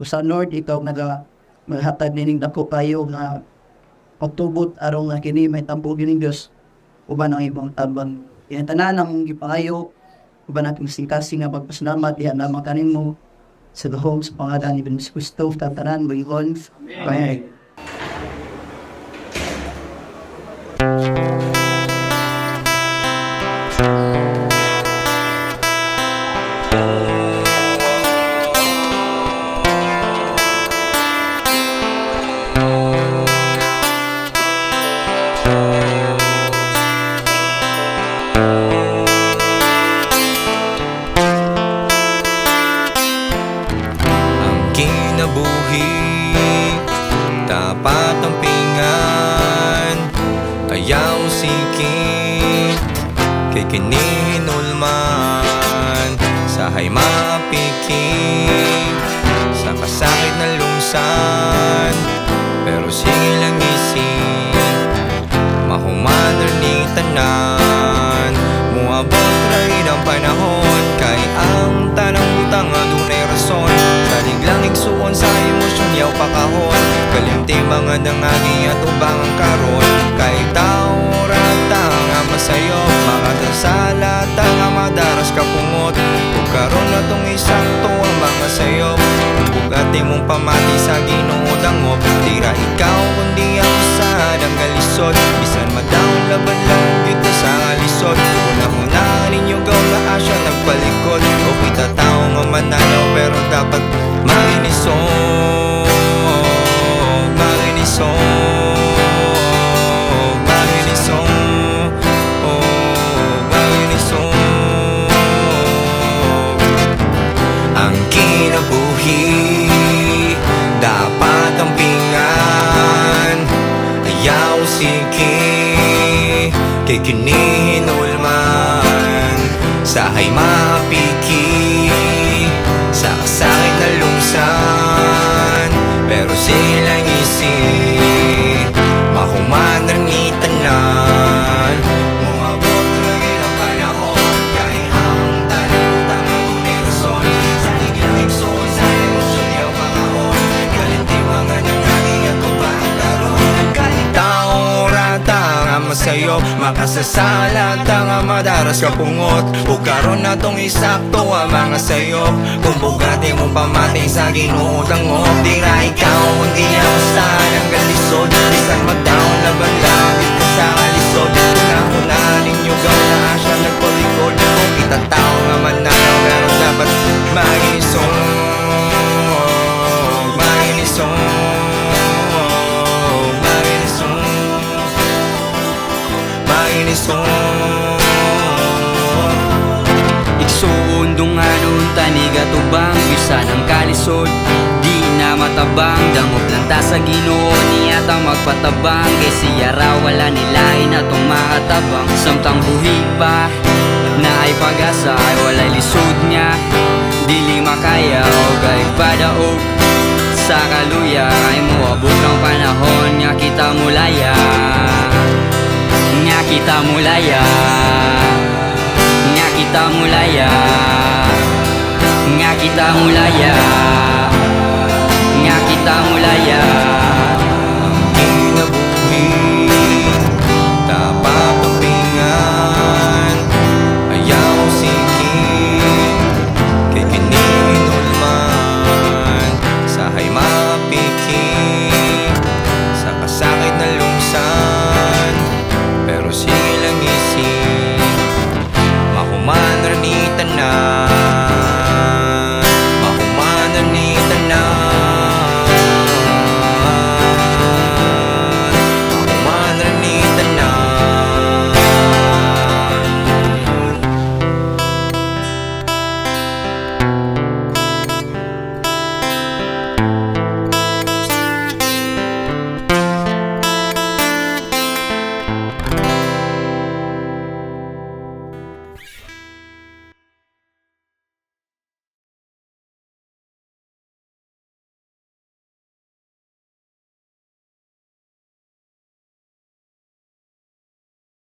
Sa Lord, ikaw maghatag nining dako kayo nga pagtubot aron nga kini may tampo gining Dios uban ang imong tabang. Yan tanan ang gipangayo uban atong singkasi nga pagpasalamat diha lamang kanimo sa gahom sa pangalan ni Jesus Kristo tanan buyon. Amen. Kinabuhi, tapat ang pingan, ayaw sikit, kay kinihinulman, sahay mapikit, sa kasakit na lungsan, pero sige lang isip, mahuman ni tanan, muabot rin ang panahon, kay ang tanang utang adunay rason, saliglang igsuon sa emosyon yaw pakahon, kalimti mga dangagi at ubang ang karon, kay tao rata nga masayop, mga tasalata nga madaras kapungot, ug karon na tong isakto ang mga sayop, kung bugati mong pamati sa Ginoo dangop, tira ikaw kundi ang usa ang galisod, bisan madawon laban lang gyud sa alisod, una-una ninyo gaw na asya nagpalikod, o kita tao nga mananaw pero dapat makinisog, makinisog, makinisog, makinisog. Ang kinabuhi, dapat ang pingan, ayaw sige, kay kinihinulman, sahay mapiki, sa kasakit na lungsan, pero silang isip, mahuman rin itanan, mumabot lagi ng panahon, kay ang talutang ang tunay rason, sa liglang igsoon sa emosyon yaw pakahon, galinti mga nangagi at ubang karon, kahit tao rata nga masayop, makasasalat nga madaras kapungot, ug karon na tong isakto ang mga sayop, kung bugati mong pamati sa Ginoo dangop, tira ikaw kundi ang usa ng galisod, bisan magdaon laban lang ka sa kalisod, una-una ninyo gaw na asya nagpalikod, kung kita tao nga mananaw pero dapat makinisog, makinisog, makinisog, makinisog. Igsuon dunganon tanig at ubang bisa ng kalisod, di na matabang dangop lang ta sa Ginoo niya ta magpatabang, kay siya raw wala nilain atong makatabang, samtang buhi pa na ay pag-asa ay walay lisod niya, dili makaya o gay padaog sa kaluya, ay muabot ang panahon nga kita mulaya, nga kita mulaya, nga kita mulaya, nga kita mulaya.